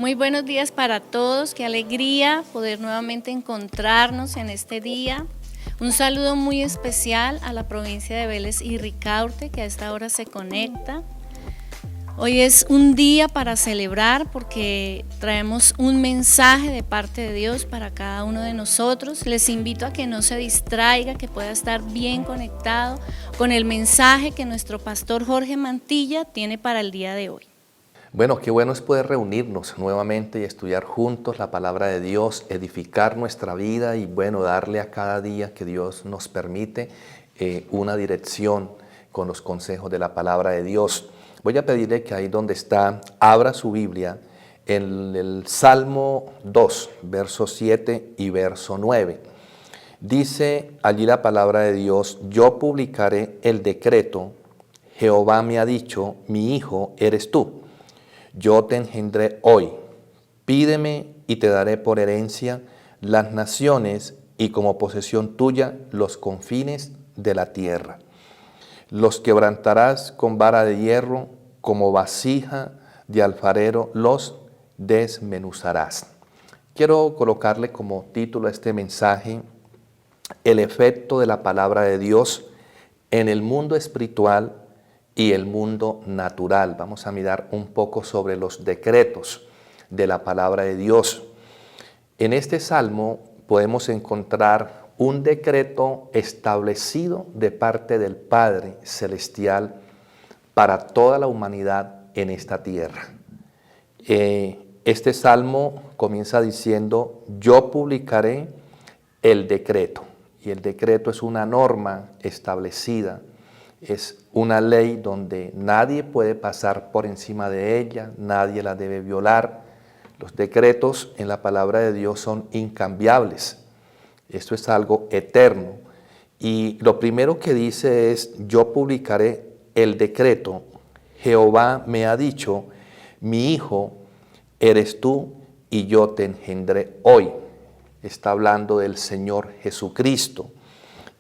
Muy buenos días para todos, qué alegría poder nuevamente encontrarnos en este día. Un saludo muy especial a la provincia de Vélez y Ricaurte que a esta hora se conecta. Hoy es un día para celebrar porque traemos un mensaje de parte de Dios para cada uno de nosotros. Les invito a que no se distraiga, que pueda estar bien conectado con el mensaje que nuestro pastor Jorge Mantilla tiene para el día de hoy. Bueno, qué bueno es poder reunirnos nuevamente y estudiar juntos la palabra de Dios, edificar nuestra vida y bueno, darle a cada día que Dios nos permite una dirección con los consejos de la palabra de Dios. Voy a pedirle que ahí donde está, abra su Biblia en el Salmo 2, verso 7 y verso 9. Dice allí la palabra de Dios: yo publicaré el decreto, Jehová me ha dicho, mi hijo eres tú. Yo te engendré hoy, pídeme y te daré por herencia las naciones y como posesión tuya los confines de la tierra. Los quebrantarás con vara de hierro, como vasija de alfarero los desmenuzarás. Quiero colocarle como título a este mensaje: el efecto de la palabra de Dios en el mundo espiritual y el mundo natural. Vamos a mirar un poco sobre los decretos de la palabra de Dios. En este salmo podemos encontrar un decreto establecido de parte del Padre Celestial para toda la humanidad en esta tierra. Este salmo comienza diciendo: yo publicaré el decreto. Y el decreto es una norma establecida, es una ley donde nadie puede pasar por encima de ella, nadie la debe violar. Los decretos en la palabra de Dios son incambiables. Esto es algo eterno. Y lo primero que dice es: yo publicaré el decreto. Jehová me ha dicho, mi hijo eres tú y yo te engendré hoy. Está hablando del Señor Jesucristo.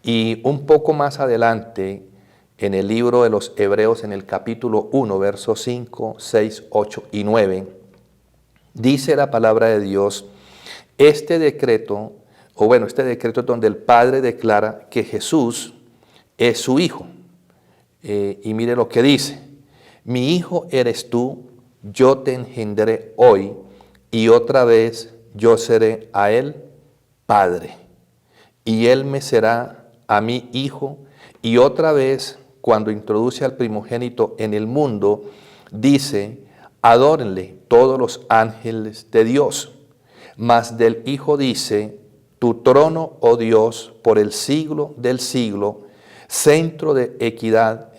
Y un poco más adelante, en el libro de los Hebreos, en el capítulo 1, versos 5, 6, 8 y 9, dice la palabra de Dios: este decreto es donde el Padre declara que Jesús es su Hijo. Y mire lo que dice: mi hijo eres tú, yo te engendré hoy, y otra vez yo seré a él Padre, y él me será a mí hijo. Y otra vez, cuando introduce al primogénito en el mundo, dice: adórenle todos los ángeles de Dios. Mas del Hijo dice: tu trono, oh Dios, por el siglo del siglo, centro de equidad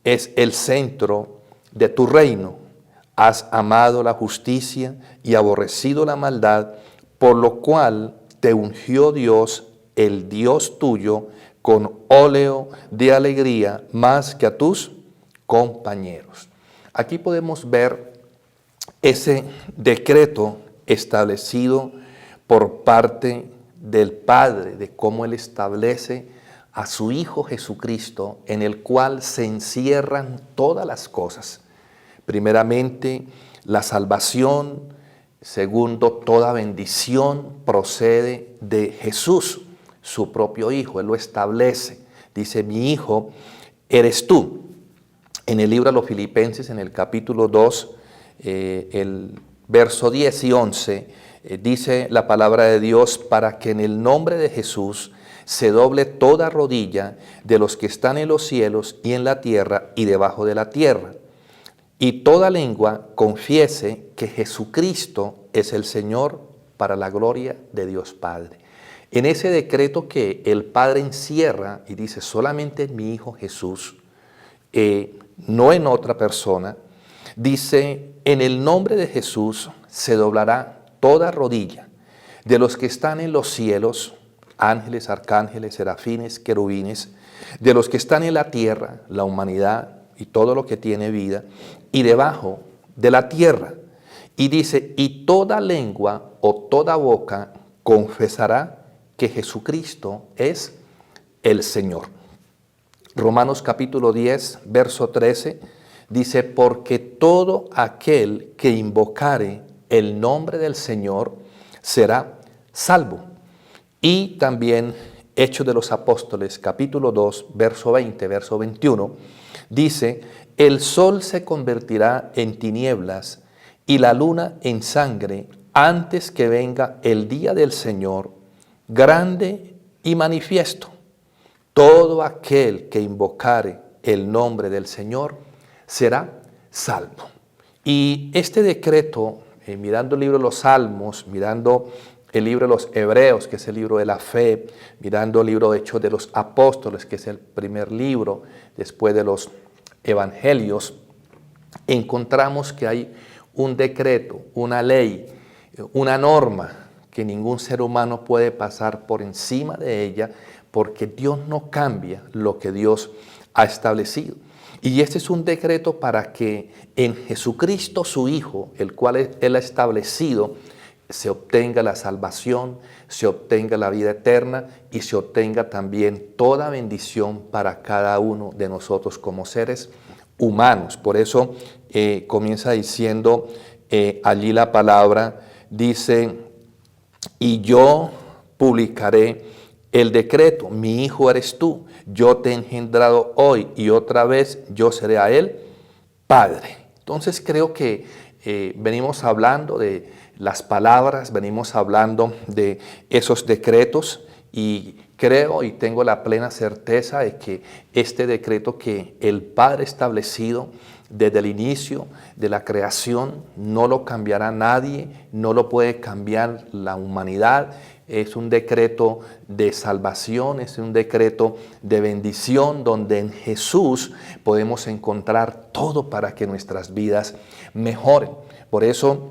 es el centro de tu reino. Has amado la justicia y aborrecido la maldad, por lo cual te ungió Dios, el Dios tuyo, con óleo de alegría más que a tus compañeros. Aquí podemos ver ese decreto establecido por parte del Padre, de cómo Él establece a su Hijo Jesucristo, en el cual se encierran todas las cosas. Primeramente, la salvación. Segundo, toda bendición procede de Jesús, su propio Hijo. Él lo establece. Dice: mi hijo eres tú. En el libro de los Filipenses, en el capítulo 2, el verso 10 y 11, dice la palabra de Dios: para que en el nombre de Jesús se doble toda rodilla de los que están en los cielos y en la tierra y debajo de la tierra, y toda lengua confiese que Jesucristo es el Señor, para la gloria de Dios Padre. En ese decreto que el Padre encierra y dice: solamente en mi Hijo Jesús, no en otra persona, dice: en el nombre de Jesús se doblará toda rodilla de los que están en los cielos, ángeles, arcángeles, serafines, querubines, de los que están en la tierra, la humanidad y todo lo que tiene vida, y debajo de la tierra. Y dice: y toda lengua o toda boca confesará que Jesucristo es el Señor. Romanos capítulo 10, verso 13, dice: porque todo aquel que invocare el nombre del Señor será salvo. Y también Hechos de los Apóstoles, capítulo 2, verso 20, verso 21, dice: el sol se convertirá en tinieblas y la luna en sangre antes que venga el día del Señor, grande y manifiesto. Todo aquel que invocare el nombre del Señor será salvo. Y este decreto, mirando el libro de los Salmos, mirando el libro de los Hebreos, que es el libro de la fe, mirando el libro de Hechos de los Apóstoles, que es el primer libro después de los Evangelios, encontramos que hay un decreto, una ley, una norma que ningún ser humano puede pasar por encima de ella, porque Dios no cambia lo que Dios ha establecido. Y este es un decreto para que en Jesucristo su Hijo, el cual Él ha establecido, se obtenga la salvación, se obtenga la vida eterna y se obtenga también toda bendición para cada uno de nosotros como seres humanos. Por eso comienza diciendo allí la palabra, dice: y yo publicaré el decreto, mi hijo eres tú, yo te he engendrado hoy y otra vez yo seré a él padre. Entonces creo que venimos hablando de las palabras, venimos hablando de esos decretos y creo y tengo la plena certeza de que este decreto que el Padre ha establecido desde el inicio de la creación no lo cambiará nadie, no lo puede cambiar la humanidad. Es un decreto de salvación, es un decreto de bendición donde en Jesús podemos encontrar todo para que nuestras vidas mejoren. Por eso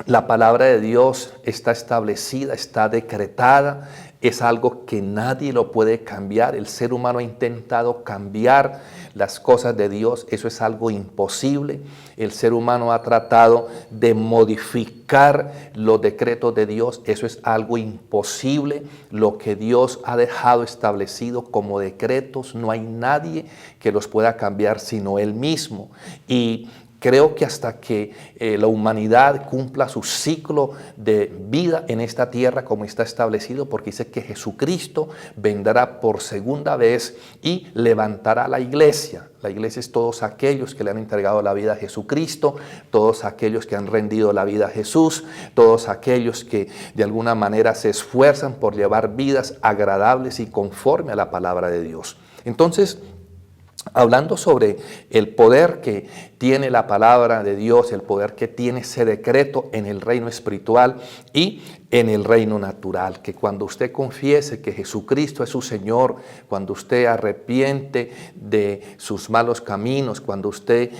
la palabra de Dios está establecida, está decretada, es algo que nadie lo puede cambiar. El ser humano ha intentado cambiar las cosas de Dios, eso es algo imposible. El ser humano ha tratado de modificar los decretos de Dios, eso es algo imposible. Lo que Dios ha dejado establecido como decretos, no hay nadie que los pueda cambiar sino Él mismo. Y creo que hasta que la humanidad cumpla su ciclo de vida en esta tierra como está establecido, porque dice que Jesucristo vendrá por segunda vez y levantará la iglesia. La iglesia es todos aquellos que le han entregado la vida a Jesucristo, todos aquellos que han rendido la vida a Jesús, todos aquellos que de alguna manera se esfuerzan por llevar vidas agradables y conforme a la palabra de Dios. Entonces, hablando sobre el poder que tiene la palabra de Dios, el poder que tiene ese decreto en el reino espiritual y en el reino natural, que cuando usted confiese que Jesucristo es su Señor, cuando usted arrepiente de sus malos caminos, cuando usted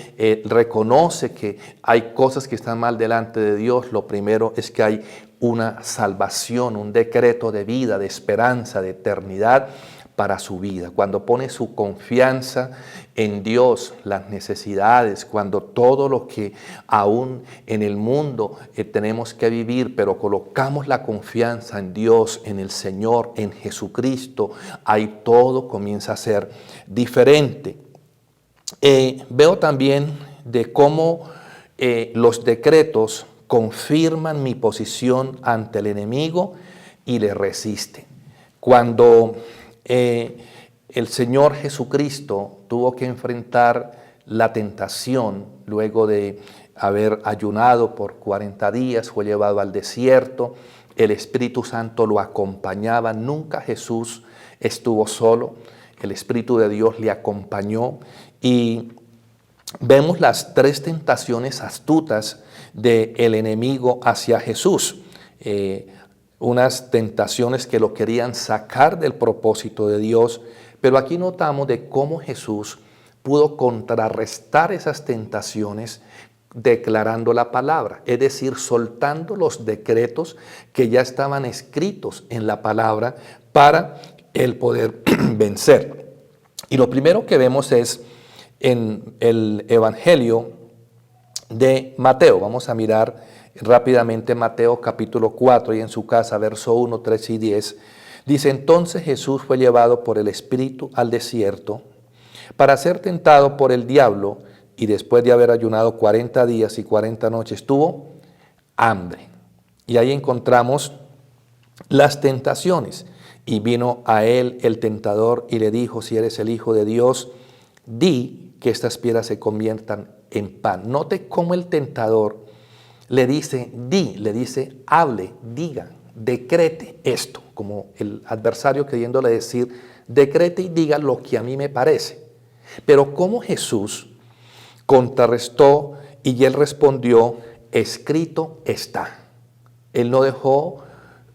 reconoce que hay cosas que están mal delante de Dios, lo primero es que hay una salvación, un decreto de vida, de esperanza, de eternidad para su vida. Cuando pone su confianza en Dios, las necesidades, cuando todo lo que aún en el mundo tenemos que vivir, pero colocamos la confianza en Dios, en el Señor, en Jesucristo, ahí todo comienza a ser diferente. Veo también de cómo los decretos confirman mi posición ante el enemigo y le resisten. Cuando el Señor Jesucristo tuvo que enfrentar la tentación luego de haber ayunado por 40 días, fue llevado al desierto, el Espíritu Santo lo acompañaba, nunca Jesús estuvo solo, el Espíritu de Dios le acompañó y vemos las tres tentaciones astutas del enemigo hacia Jesús. Unas tentaciones que lo querían sacar del propósito de Dios, pero aquí notamos de cómo Jesús pudo contrarrestar esas tentaciones declarando la palabra, es decir, soltando los decretos que ya estaban escritos en la palabra para el poder vencer. Y lo primero que vemos es en el Evangelio de Mateo. Vamos a mirar rápidamente Mateo capítulo 4 y en su casa, verso 1, 3 y 10. Dice: entonces Jesús fue llevado por el Espíritu al desierto para ser tentado por el diablo, y después de haber ayunado 40 días y 40 noches tuvo hambre. Y ahí encontramos las tentaciones. Y vino a él el tentador y le dijo, si eres el Hijo de Dios, di que estas piedras se conviertan en pan. Note cómo el tentador le dice, le dice, hable, diga, decrete esto, como el adversario queriéndole decir, decrete y diga lo que a mí me parece. Pero como Jesús contrarrestó y él respondió, escrito está. Él no dejó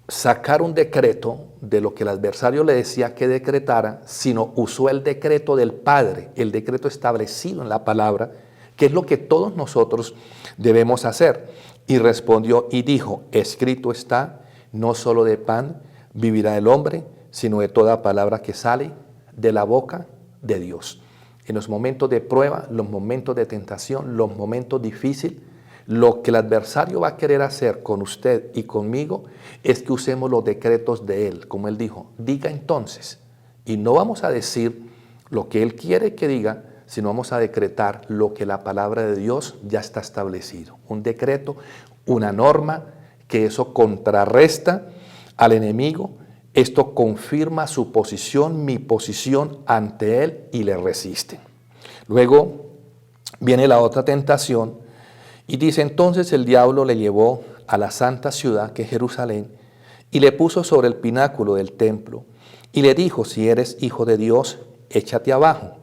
sacar un decreto de lo que el adversario le decía que decretara, sino usó el decreto del Padre, el decreto establecido en la palabra, que es lo que todos nosotros debemos hacer. Y respondió y dijo, escrito está, no solo de pan vivirá el hombre, sino de toda palabra que sale de la boca de Dios. En los momentos de prueba, los momentos de tentación, los momentos difíciles, lo que el adversario va a querer hacer con usted y conmigo es que usemos los decretos de él. Como él dijo, diga entonces. Y no vamos a decir lo que él quiere que diga, sino vamos a decretar lo que la palabra de Dios ya está establecido. Un decreto, una norma, que eso contrarresta al enemigo. Esto confirma su posición, mi posición ante él y le resiste. Luego viene la otra tentación. Y dice, entonces el diablo le llevó a la santa ciudad, que es Jerusalén, y le puso sobre el pináculo del templo, y le dijo, si eres hijo de Dios, échate abajo,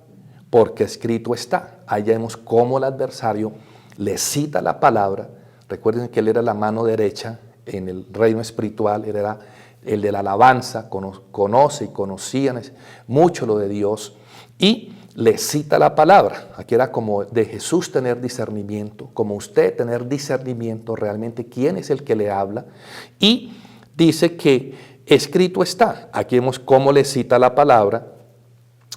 porque escrito está. Ahí vemos cómo el adversario le cita la palabra. Recuerden que él era la mano derecha en el reino espiritual, él era el de la alabanza, conoce y conocían mucho lo de Dios, y le cita la palabra. Aquí era como de Jesús tener discernimiento, como usted tener discernimiento realmente quién es el que le habla. Y dice que escrito está. Aquí vemos cómo le cita la palabra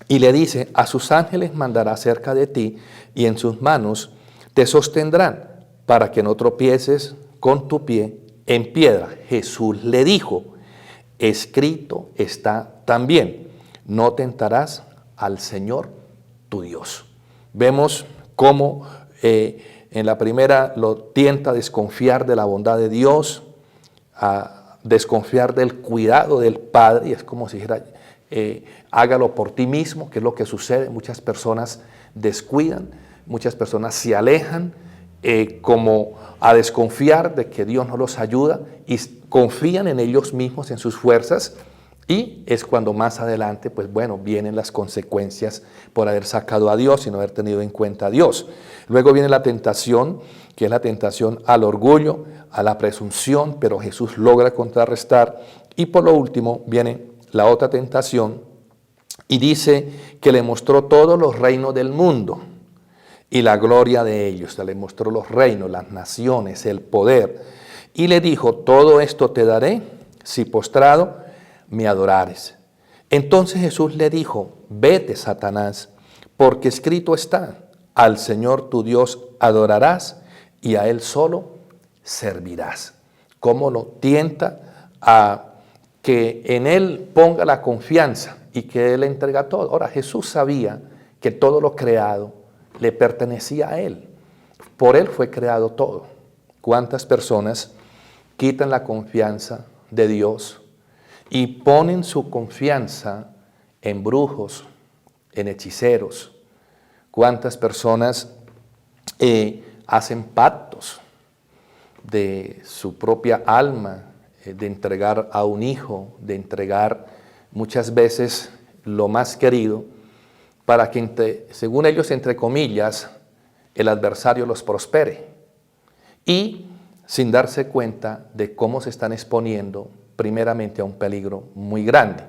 y le dice, a sus ángeles mandará cerca de ti y en sus manos te sostendrán para que no tropieces con tu pie en piedra. Jesús le dijo, escrito está también, no tentarás al Señor tu Dios. Vemos cómo en la primera lo tienta a desconfiar de la bondad de Dios, a desconfiar del cuidado del Padre, y es como si dijera, hágalo por ti mismo, que es lo que sucede. Muchas personas descuidan, muchas personas se alejan, como a desconfiar de que Dios no los ayuda y confían en ellos mismos, en sus fuerzas. Y es cuando más adelante, pues bueno, vienen las consecuencias por haber sacado a Dios y no haber tenido en cuenta a Dios. Luego viene la tentación, que es la tentación al orgullo, a la presunción, pero Jesús logra contrarrestar. Y por lo último viene la otra tentación y dice que le mostró todos los reinos del mundo y la gloria de ellos. O sea, le mostró los reinos, las naciones, el poder. Y le dijo, todo esto te daré si postrado me adorares. Entonces Jesús le dijo, vete, Satanás, porque escrito está, al Señor tu Dios adorarás y a Él solo servirás. Cómo lo tienta a que en Él ponga la confianza y que Él le entrega todo. Ahora, Jesús sabía que todo lo creado le pertenecía a Él. Por Él fue creado todo. ¿Cuántas personas quitan la confianza de Dios y ponen su confianza en brujos, en hechiceros? ¿Cuántas personas hacen pactos de su propia alma, de entregar a un hijo, de entregar muchas veces lo más querido, para que, según ellos, entre comillas, el adversario los prospere? Y sin darse cuenta de cómo se están exponiendo primeramente a un peligro muy grande.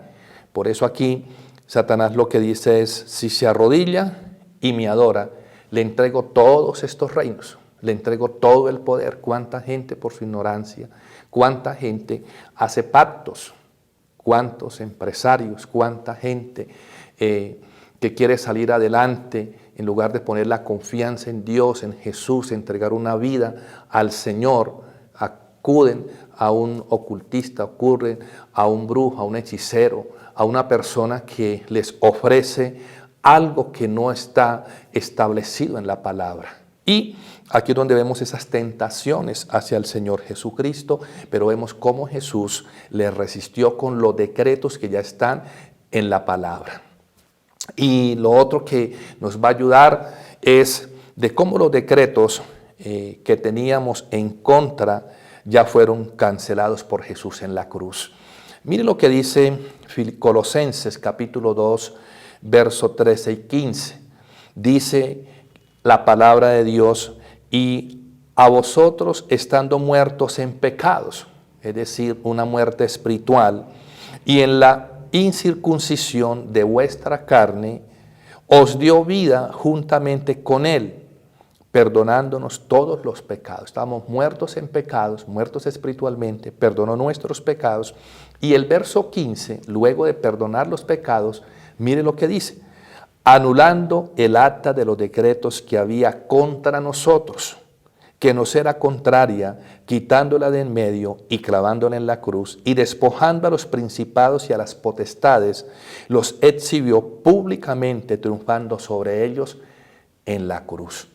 Por eso aquí Satanás lo que dice es, si se arrodilla y me adora, le entrego todos estos reinos, le entrego todo el poder. ¿Cuánta gente por su ignorancia, cuánta gente hace pactos, cuántos empresarios, cuánta gente que quiere salir adelante en lugar de poner la confianza en Dios, en Jesús, entregar una vida al Señor, acuden a un ocultista, acuden a un brujo, a un hechicero, a una persona que les ofrece algo que no está establecido en la palabra. Y aquí es donde vemos esas tentaciones hacia el Señor Jesucristo, pero vemos cómo Jesús le resistió con los decretos que ya están en la palabra. Y lo otro que nos va a ayudar es de cómo los decretos que teníamos en contra ya fueron cancelados por Jesús en la cruz. Mire lo que dice Colosenses capítulo 2, verso 13 y 15. Dice la palabra de Dios: y a vosotros estando muertos en pecados, es decir, una muerte espiritual, y en la incircuncisión de vuestra carne, os dio vida juntamente con él, perdonándonos todos los pecados. Estábamos muertos en pecados, muertos espiritualmente, perdonó nuestros pecados. Y el verso 15, luego de perdonar los pecados, mire lo que dice: anulando el acta de los decretos que había contra nosotros, que nos era contraria, quitándola de en medio y clavándola en la cruz, y despojando a los principados y a las potestades, los exhibió públicamente, triunfando sobre ellos en la cruz.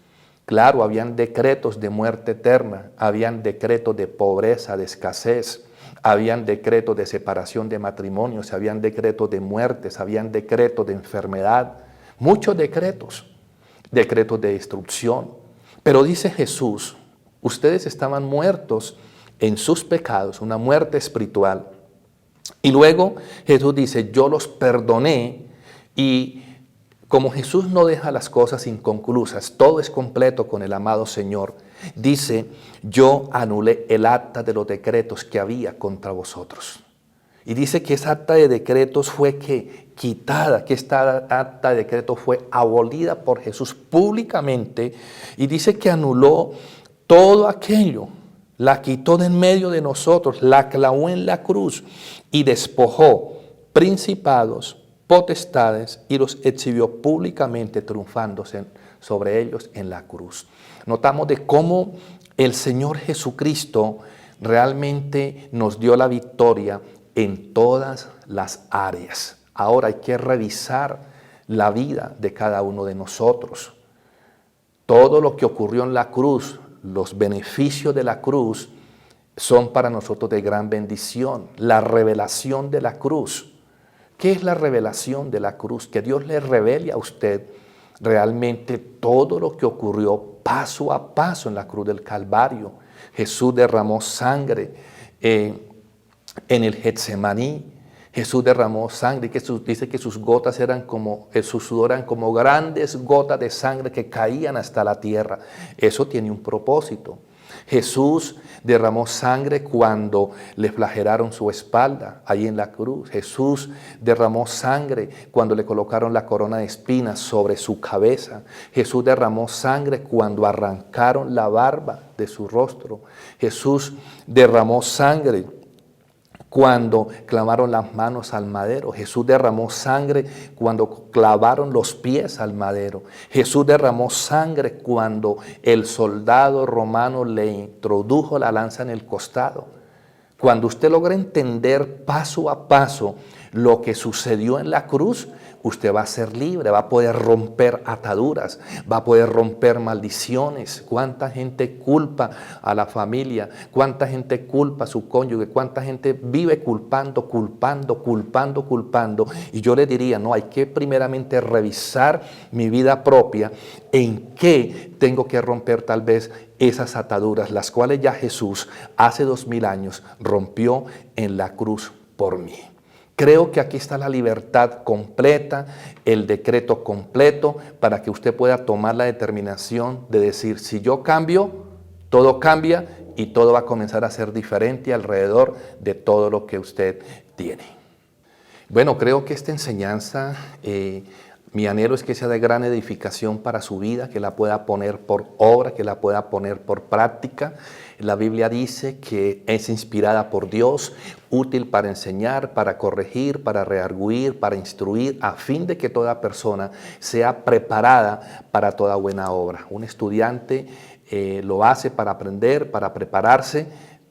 Claro, habían decretos de muerte eterna, habían decretos de pobreza, de escasez, habían decretos de separación de matrimonios, habían decretos de muertes, habían decretos de enfermedad, muchos decretos de destrucción. Pero dice Jesús, ustedes estaban muertos en sus pecados, una muerte espiritual. Y luego Jesús dice, yo los perdoné. Y como Jesús no deja las cosas inconclusas, todo es completo con el amado Señor, dice, yo anulé el acta de los decretos que había contra vosotros. Y dice que esa acta de decretos fue quitada, que esta acta de decreto fue abolida por Jesús públicamente. Y dice que anuló todo aquello, la quitó de en medio de nosotros, la clavó en la cruz y despojó principados, potestades y los exhibió públicamente, triunfándose sobre ellos en la cruz. Notamos de cómo el Señor Jesucristo realmente nos dio la victoria en todas las áreas. Ahora hay que revisar la vida de cada uno de nosotros. Todo lo que ocurrió en la cruz, los beneficios de la cruz, son para nosotros de gran bendición. La revelación de la cruz. ¿Qué es la revelación de la cruz? Que Dios le revele a usted realmente todo lo que ocurrió paso a paso en la cruz del Calvario. Jesús derramó sangre en el Getsemaní. Jesús derramó sangre, que dice que sus gotas eran como, su sudor eran como grandes gotas de sangre que caían hasta la tierra. Eso tiene un propósito. Jesús derramó sangre cuando le flagelaron su espalda, ahí en la cruz. Jesús derramó sangre cuando le colocaron la corona de espinas sobre su cabeza. Jesús derramó sangre cuando arrancaron la barba de su rostro. Jesús derramó sangre cuando clavaron las manos al madero. Jesús derramó sangre cuando clavaron los pies al madero. Jesús derramó sangre cuando el soldado romano le introdujo la lanza en el costado. Cuando usted logra entender paso a paso lo que sucedió en la cruz, usted va a ser libre, va a poder romper ataduras, va a poder romper maldiciones. ¿Cuánta gente culpa a la familia? ¿Cuánta gente culpa a su cónyuge? ¿Cuánta gente vive culpando? Y yo le diría, no, hay que primeramente revisar mi vida propia, en qué tengo que romper tal vez esas ataduras, las cuales ya Jesús hace 2000 años rompió en la cruz por mí. Creo que aquí está la libertad completa, el decreto completo, para que usted pueda tomar la determinación de decir, si yo cambio, todo cambia y todo va a comenzar a ser diferente alrededor de todo lo que usted tiene. Bueno, creo que esta enseñanza, mi anhelo es que sea de gran edificación para su vida, que la pueda poner por obra, que la pueda poner por práctica. La Biblia dice que es inspirada por Dios, útil para enseñar, para corregir, para redarguir, para instruir, a fin de que toda persona sea preparada para toda buena obra. Un estudiante lo hace para aprender, para prepararse,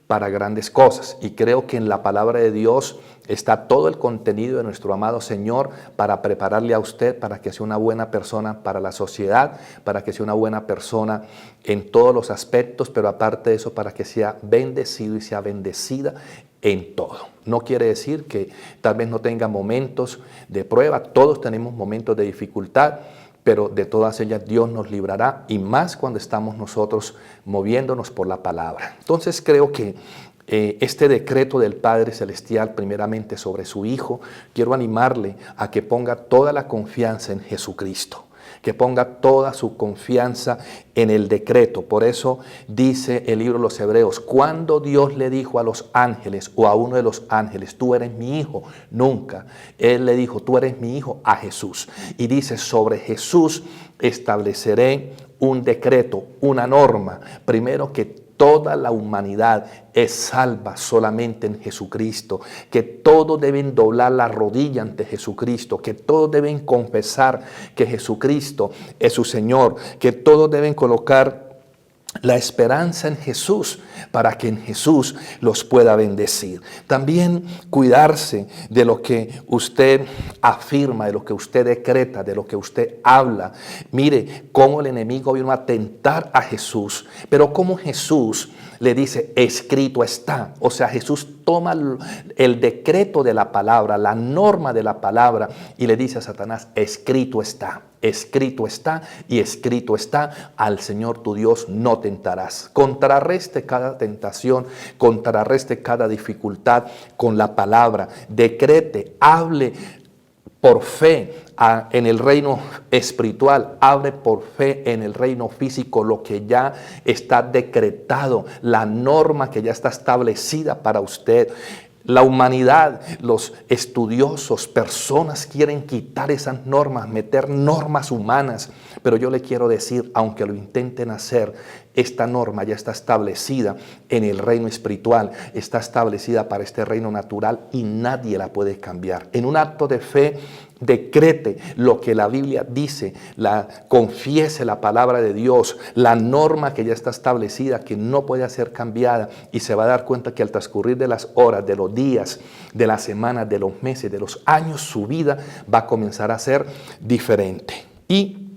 para grandes cosas. Y creo que en la palabra de Dios está todo el contenido de nuestro amado Señor para prepararle a usted para que sea una buena persona para la sociedad, para que sea una buena persona en todos los aspectos, pero aparte de eso, para que sea bendecido y sea bendecida en todo. No quiere decir que tal vez no tenga momentos de prueba, todos tenemos momentos de dificultad, pero de todas ellas Dios nos librará, y más cuando estamos nosotros moviéndonos por la palabra. Entonces creo que este decreto del Padre Celestial primeramente sobre su Hijo, quiero animarle a que ponga toda la confianza en Jesucristo, que ponga toda su confianza en el decreto. Por eso dice el libro de los Hebreos, cuando Dios le dijo a los ángeles o a uno de los ángeles, tú eres mi hijo, nunca. Él le dijo, tú eres mi hijo, a Jesús. Y dice, sobre Jesús estableceré un decreto, una norma. Primero, que toda la humanidad es salva solamente en Jesucristo, que todos deben doblar la rodilla ante Jesucristo, que todos deben confesar que Jesucristo es su Señor, que todos deben colocar la esperanza en Jesús para que en Jesús los pueda bendecir. También cuidarse de lo que usted afirma, de lo que usted decreta, de lo que usted habla. Mire cómo el enemigo vino a tentar a Jesús, pero cómo Jesús le dice, escrito está. O sea, Jesús toma el decreto de la palabra, la norma de la palabra, y le dice a Satanás, escrito está. Escrito está y escrito está, al Señor tu Dios no tentarás. Contrarreste cada tentación, contrarreste cada dificultad con la palabra. Decrete, hable por fe en el reino espiritual, hable por fe en el reino físico, lo que ya está decretado, la norma que ya está establecida para usted. La humanidad, los estudiosos, personas quieren quitar esas normas, meter normas humanas, pero yo le quiero decir, aunque lo intenten hacer, esta norma ya está establecida en el reino espiritual, está establecida para este reino natural y nadie la puede cambiar. En un acto de fe, decrete lo que la Biblia dice, confiese la palabra de Dios, la norma que ya está establecida, que no puede ser cambiada, y se va a dar cuenta que al transcurrir de las horas, de los días, de las semanas, de los meses, de los años, su vida va a comenzar a ser diferente. Y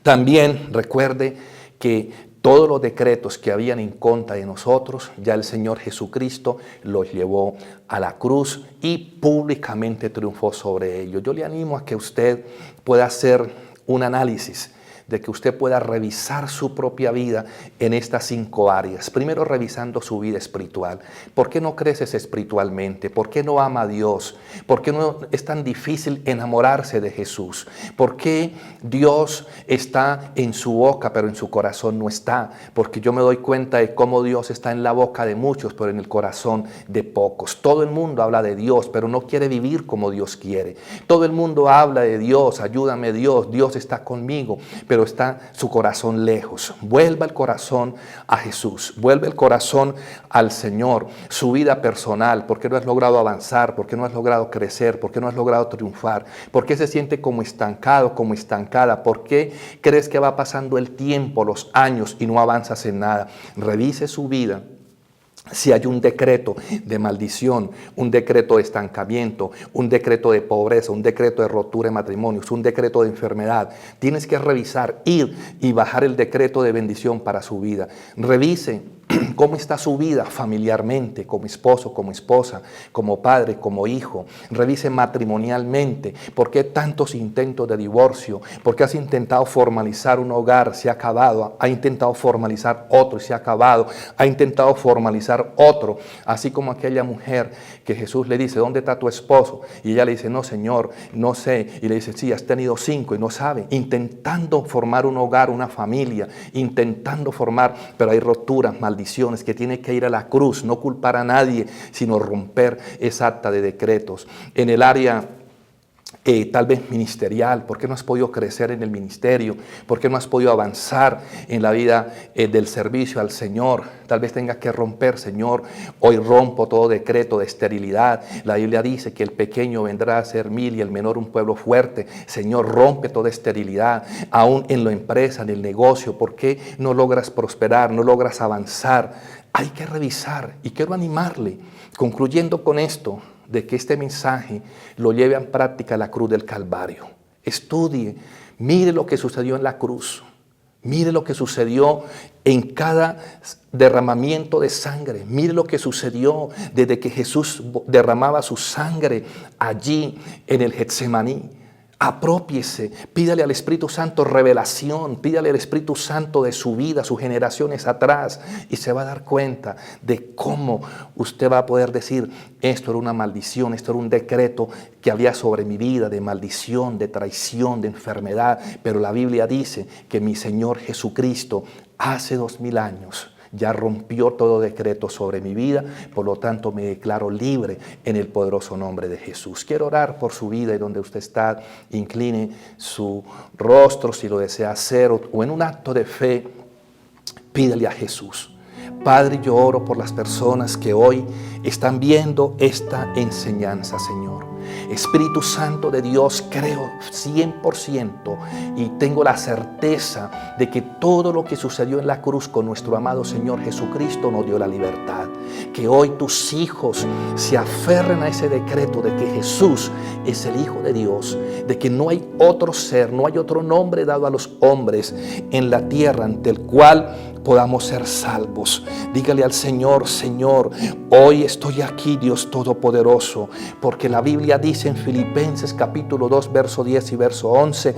también recuerde que todos los decretos que habían en contra de nosotros, ya el Señor Jesucristo los llevó a la cruz y públicamente triunfó sobre ellos. Yo le animo a que usted pueda hacer un análisis, de que usted pueda revisar su propia vida en estas 5 áreas. Primero, revisando su vida espiritual. ¿Por qué no creces espiritualmente? ¿Por qué no ama a Dios? ¿Por qué no es tan difícil enamorarse de Jesús? ¿Por qué Dios está en su boca, pero en su corazón no está? Porque yo me doy cuenta de cómo Dios está en la boca de muchos, pero en el corazón de pocos. Todo el mundo habla de Dios, pero no quiere vivir como Dios quiere. Todo el mundo habla de Dios, ayúdame Dios, Dios está conmigo, pero está su corazón lejos. Vuelva el corazón a Jesús, vuelve el corazón al Señor, su vida personal. ¿Por qué no has logrado avanzar? ¿Por qué no has logrado crecer? ¿Por qué no has logrado triunfar? ¿Por qué se siente como estancado, como estancada? ¿Por qué crees que va pasando el tiempo, los años y no avanzas en nada? Revise su vida. Si hay un decreto de maldición, un decreto de estancamiento, un decreto de pobreza, un decreto de rotura de matrimonios, un decreto de enfermedad, tienes que revisar, ir y bajar el decreto de bendición para su vida. Revise cómo está su vida familiarmente, como esposo, como esposa, como padre, como hijo. Revise matrimonialmente. ¿Por qué tantos intentos de divorcio? ¿Por qué has intentado formalizar un hogar? Se ha acabado. Ha intentado formalizar otro y se ha acabado. Ha intentado formalizar otro. Así como aquella mujer que Jesús le dice, ¿dónde está tu esposo? Y ella le dice, no, Señor, no sé. Y le dice, sí, has tenido 5 y no sabe. Intentando formar un hogar, una familia, intentando formar, pero hay roturas, maldiciones, que tiene que ir a la cruz, no culpar a nadie, sino romper esa acta de decretos. En el área tal vez ministerial, ¿por qué no has podido crecer en el ministerio? ¿Por qué no has podido avanzar en la vida del servicio al Señor? Tal vez tengas que romper, Señor, hoy rompo todo decreto de esterilidad. La Biblia dice que el pequeño vendrá a ser 1000 y el menor un pueblo fuerte. Señor, rompe toda esterilidad, aún en la empresa, en el negocio. ¿Por qué no logras prosperar, no logras avanzar? hay que revisar, y quiero animarle, concluyendo con esto, de que este mensaje lo lleve en práctica a la cruz del Calvario. Estudie, mire lo que sucedió en la cruz, mire lo que sucedió en cada derramamiento de sangre, mire lo que sucedió desde que Jesús derramaba su sangre allí en el Getsemaní. Aprópiese, pídale al Espíritu Santo revelación, pídale al Espíritu Santo de su vida, sus generaciones atrás, y se va a dar cuenta de cómo usted va a poder decir: esto era una maldición, esto era un decreto que había sobre mi vida, de maldición, de traición, de enfermedad. Pero la Biblia dice que mi Señor Jesucristo hace 2000 años ya rompió todo decreto sobre mi vida, por lo tanto me declaro libre en el poderoso nombre de Jesús. Quiero orar por su vida, y donde usted está, incline su rostro si lo desea hacer, o en un acto de fe, pídale a Jesús. Padre, yo oro por las personas que hoy están viendo esta enseñanza, Señor. Espíritu Santo de Dios, creo 100% y tengo la certeza de que todo lo que sucedió en la cruz con nuestro amado Señor Jesucristo nos dio la libertad. Que hoy tus hijos se aferren a ese decreto de que Jesús es el Hijo de Dios, de que no hay otro ser, no hay otro nombre dado a los hombres en la tierra ante el cual podamos ser salvos. Dígale al Señor: Señor, hoy estoy aquí, Dios Todopoderoso, porque la Biblia dice en Filipenses capítulo 2, verso 10 y verso 11,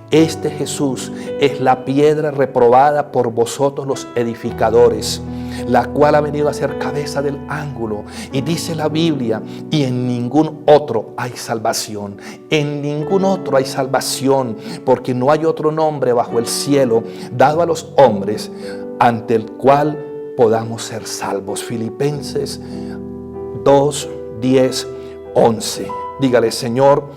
este Jesús es la piedra reprobada por vosotros los edificadores, la cual ha venido a ser cabeza del ángulo. Y dice la Biblia: y en ningún otro hay salvación, en ningún otro hay salvación, porque no hay otro nombre bajo el cielo dado a los hombres ante el cual podamos ser salvos. Filipenses 2, 10, 11. Dígale: Señor,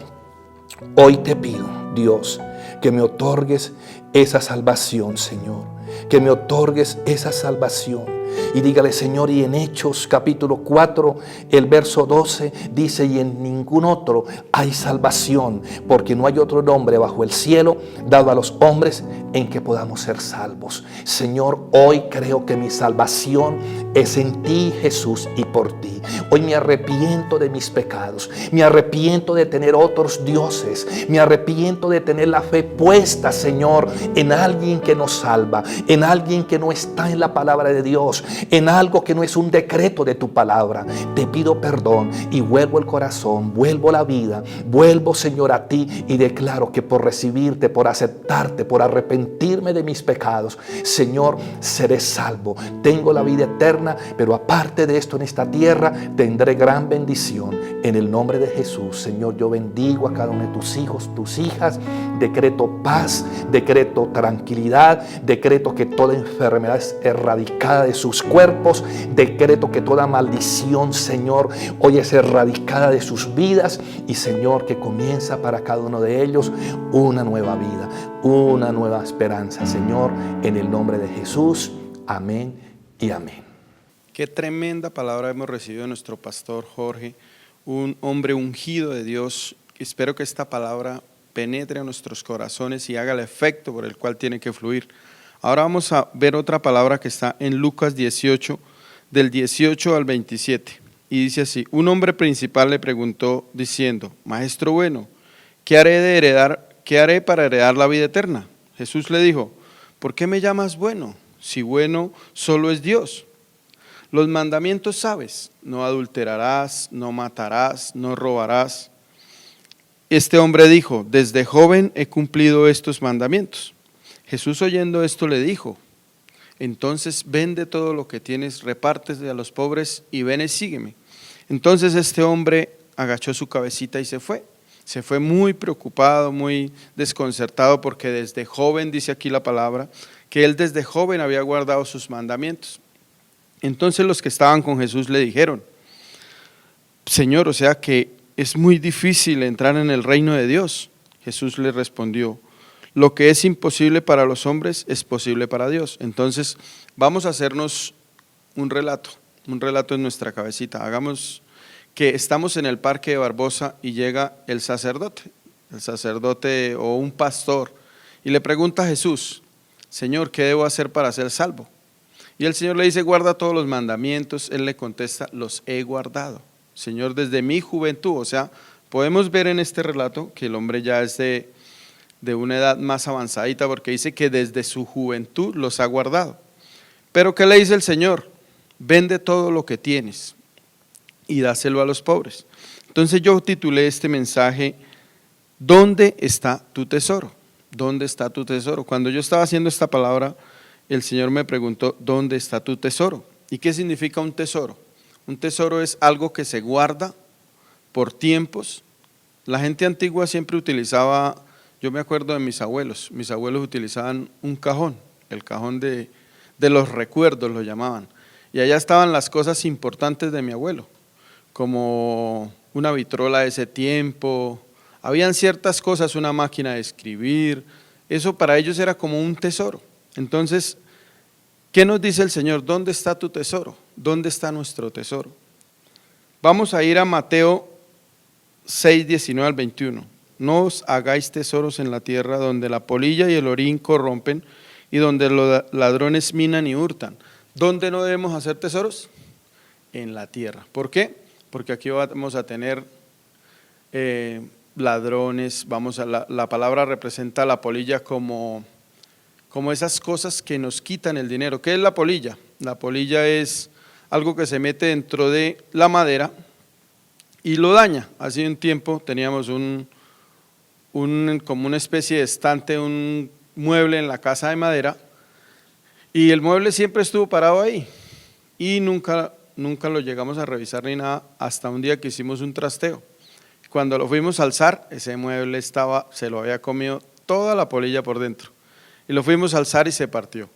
hoy te pido, Dios, que me otorgues esa salvación, Señor, que me otorgues esa salvación. Y dígale, Señor, y en Hechos capítulo 4, el verso 12 dice: y en ningún otro hay salvación, porque no hay otro nombre bajo el cielo dado a los hombres en que podamos ser salvos. Señor, hoy creo que mi salvación es en ti, Jesús, y por ti. Hoy me arrepiento de mis pecados, me arrepiento de tener otros dioses, me arrepiento de tener la fe puesta, Señor, en alguien que nos salva, en alguien que no está en la palabra de Dios, en algo que no es un decreto de tu palabra. Te pido perdón y vuelvo el corazón, vuelvo la vida, vuelvo, Señor, a ti, y declaro que por recibirte, por aceptarte, por arrepentirme de mis pecados, Señor, seré salvo. Tengo la vida eterna, pero aparte de esto en esta tierra tendré gran bendición. En el nombre de Jesús, Señor, yo bendigo a cada uno de tus hijos, tus hijas. Decreto paz, decreto tranquilidad, decreto que toda enfermedad es erradicada de sus cuerpos, decreto que toda maldición, Señor, hoy es erradicada de sus vidas, y Señor, que comienza para cada uno de ellos una nueva vida, una nueva esperanza, Señor, en el nombre de Jesús. Amén y amén. Qué tremenda palabra hemos recibido de nuestro pastor Jorge, un hombre ungido de Dios. Espero que esta palabra penetre a nuestros corazones y haga el efecto por el cual tiene que fluir. Ahora vamos a ver otra palabra que está en Lucas 18, del 18 al 27, y dice así: un hombre principal le preguntó diciendo: Maestro bueno, ¿qué haré para heredar la vida eterna? Jesús le dijo: ¿por qué me llamas bueno? Si bueno solo es Dios. Los mandamientos sabes: no adulterarás, no matarás, no robarás. Este hombre dijo: desde joven he cumplido estos mandamientos. Jesús, oyendo esto, le dijo: entonces vende todo lo que tienes, repárteselo a los pobres y ven y sígueme. Entonces este hombre agachó su cabecita y se fue. Se fue muy preocupado, muy desconcertado, porque desde joven, dice aquí la palabra, que él desde joven había guardado sus mandamientos. Entonces los que estaban con Jesús le dijeron: Señor, o sea que es muy difícil entrar en el reino de Dios. Jesús le respondió: lo que es imposible para los hombres es posible para Dios. Entonces vamos a hacernos un relato en nuestra cabecita. Hagamos que estamos en el parque de Barbosa y llega el sacerdote o un pastor, y le pregunta a Jesús: Señor, ¿qué debo hacer para ser salvo? Y el Señor le dice, guarda todos los mandamientos. Él le contesta, los he guardado, Señor, desde mi juventud. O sea, podemos ver en este relato que el hombre ya es de una edad más avanzadita, porque dice que desde su juventud los ha guardado. Pero ¿qué le dice el Señor? Vende todo lo que tienes y dáselo a los pobres. Entonces yo titulé este mensaje, ¿dónde está tu tesoro? ¿Dónde está tu tesoro? Cuando yo estaba haciendo esta palabra, el Señor me preguntó, ¿dónde está tu tesoro? ¿Y qué significa un tesoro? Un tesoro es algo que se guarda por tiempos. La gente antigua siempre utilizaba, yo me acuerdo de mis abuelos utilizaban un cajón, el cajón de los recuerdos lo llamaban, y allá estaban las cosas importantes de mi abuelo, como una vitrola de ese tiempo, habían ciertas cosas, una máquina de escribir, eso para ellos era como un tesoro. Entonces, ¿qué nos dice el Señor? ¿Dónde está tu tesoro? ¿Dónde está nuestro tesoro? Vamos a ir a Mateo 6, 19 al 21. No os hagáis tesoros en la tierra donde la polilla y el orín corrompen y donde los ladrones minan y hurtan. ¿Dónde no debemos hacer tesoros? En la tierra. ¿Por qué? Porque aquí vamos a tener ladrones, la palabra representa la polilla como esas cosas que nos quitan el dinero. ¿Qué es la polilla? La polilla es algo que se mete dentro de la madera y lo daña. Hace un tiempo teníamos como una especie de estante, un mueble en la casa de madera, y el mueble siempre estuvo parado ahí y nunca lo llegamos a revisar ni nada, hasta un día que hicimos un trasteo. Cuando lo fuimos a alzar, ese mueble se lo había comido toda la polilla por dentro, y lo fuimos a alzar y se partió.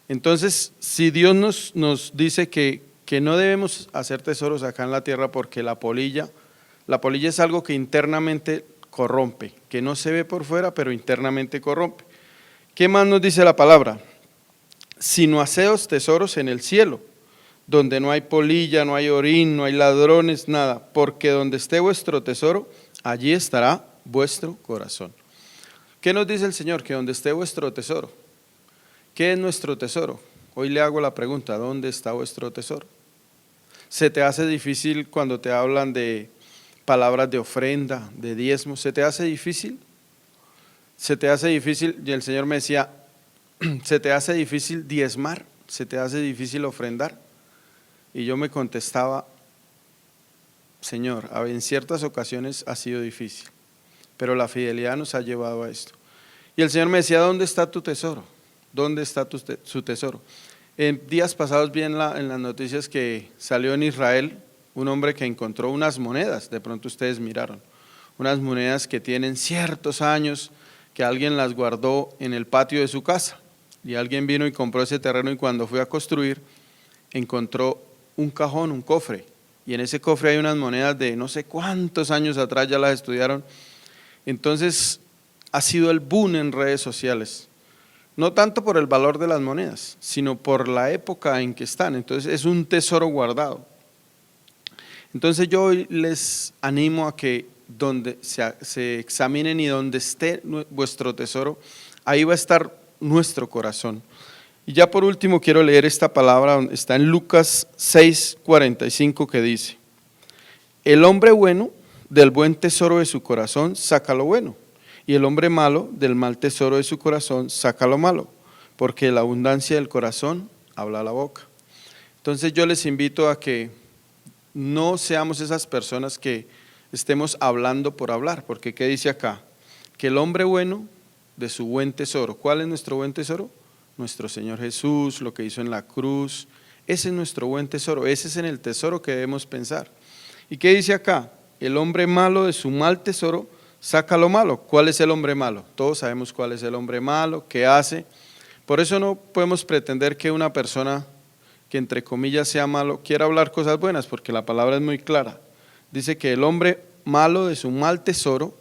Entonces, si Dios nos dice que no debemos hacer tesoros acá en la tierra, porque la polilla es algo que internamente corrompe, que no se ve por fuera, pero internamente corrompe. ¿Qué más nos dice la palabra? Sino haceos tesoros en el cielo, donde no hay polilla, no hay orín, no hay ladrones, nada, porque donde esté vuestro tesoro, allí estará vuestro corazón. ¿Qué nos dice el Señor? Que donde esté vuestro tesoro. ¿Qué es nuestro tesoro? Hoy le hago la pregunta, ¿dónde está vuestro tesoro? ¿Se te hace difícil cuando te hablan de palabras de ofrenda, de diezmo? ¿Se te hace difícil? ¿Se te hace difícil? Y el Señor me decía, ¿se te hace difícil diezmar? ¿Se te hace difícil ofrendar? Y yo me contestaba, Señor, en ciertas ocasiones ha sido difícil, pero la fidelidad nos ha llevado a esto. Y el Señor me decía, ¿dónde está tu tesoro? ¿Dónde está su tesoro? En días pasados vi en las noticias que salió en Israel un hombre que encontró unas monedas, de pronto ustedes miraron, unas monedas que tienen ciertos años, que alguien las guardó en el patio de su casa, y alguien vino y compró ese terreno, y cuando fue a construir encontró un cajón, un cofre, y en ese cofre hay unas monedas de no sé cuántos años atrás, ya las estudiaron. Entonces ha sido el boom en redes sociales, no tanto por el valor de las monedas, sino por la época en que están. Entonces es un tesoro guardado. Entonces yo hoy les animo a que donde se examinen y donde esté vuestro tesoro, ahí va a estar nuestro corazón. Y ya por último quiero leer esta palabra, está en Lucas 6:45, que dice: el hombre bueno del buen tesoro de su corazón saca lo bueno, y el hombre malo del mal tesoro de su corazón saca lo malo, porque la abundancia del corazón habla la boca. Entonces yo les invito a que no seamos esas personas que estemos hablando por hablar, porque ¿qué dice acá? Que el hombre bueno de su buen tesoro. ¿Cuál es nuestro buen tesoro? Nuestro Señor Jesús, lo que hizo en la cruz. Ese es nuestro buen tesoro, ese es en el tesoro que debemos pensar. ¿Y qué dice acá? El hombre malo de su mal tesoro saca lo malo. ¿Cuál es el hombre malo? Todos sabemos cuál es el hombre malo, qué hace. Por eso no podemos pretender que una persona que entre comillas sea malo quiera hablar cosas buenas, porque la palabra es muy clara. Dice que el hombre malo de su mal tesoro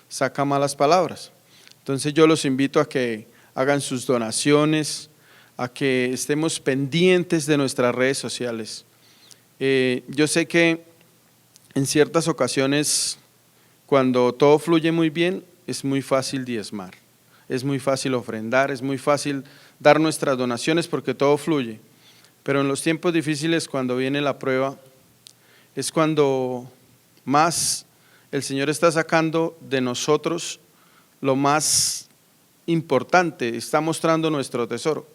saca malas palabras. Entonces yo los invito a que hagan sus donaciones, a que estemos pendientes de nuestras redes sociales. Yo sé que en ciertas ocasiones, cuando todo fluye muy bien, es muy fácil diezmar, es muy fácil ofrendar, es muy fácil dar nuestras donaciones porque todo fluye. Pero en los tiempos difíciles, cuando viene la prueba, es cuando más el Señor está sacando de nosotros lo más importante, está mostrando nuestro tesoro.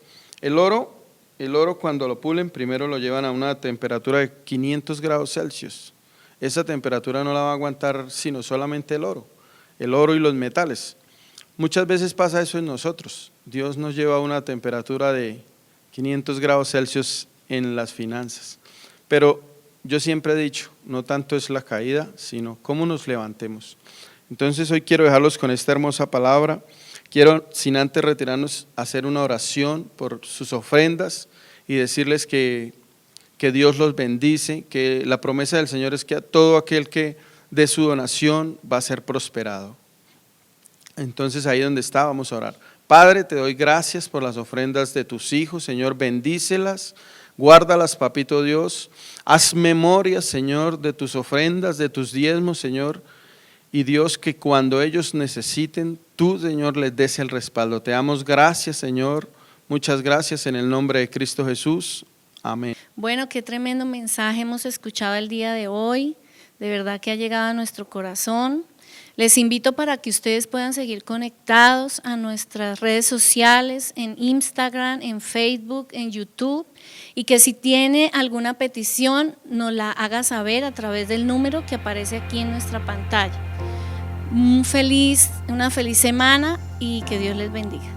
El oro cuando lo pulen, primero lo llevan a una temperatura de 500 grados Celsius. Esa temperatura no la va a aguantar sino solamente el oro y los metales. Muchas veces pasa eso en nosotros. Dios nos lleva a una temperatura de 500 grados Celsius en las finanzas. Pero yo siempre he dicho, no tanto es la caída, sino cómo nos levantemos. Entonces hoy quiero dejarlos con esta hermosa palabra. Quiero, sin antes retirarnos, hacer una oración por sus ofrendas y decirles que Dios los bendice, que la promesa del Señor es que a todo aquel que dé su donación va a ser prosperado. Entonces ahí donde está, vamos a orar. Padre, te doy gracias por las ofrendas de tus hijos, Señor, bendícelas, guárdalas, papito Dios. Haz memoria, Señor, de tus ofrendas, de tus diezmos, Señor. Y Dios, que cuando ellos necesiten, tú, Señor, les des el respaldo. Te damos gracias, Señor. Muchas gracias en el nombre de Cristo Jesús. Amén. Bueno, qué tremendo mensaje hemos escuchado el día de hoy. De verdad que ha llegado a nuestro corazón. Les invito para que ustedes puedan seguir conectados a nuestras redes sociales, en Instagram, en Facebook, en YouTube, y que si tiene alguna petición nos la haga saber a través del número que aparece aquí en nuestra pantalla. Una feliz semana y que Dios les bendiga.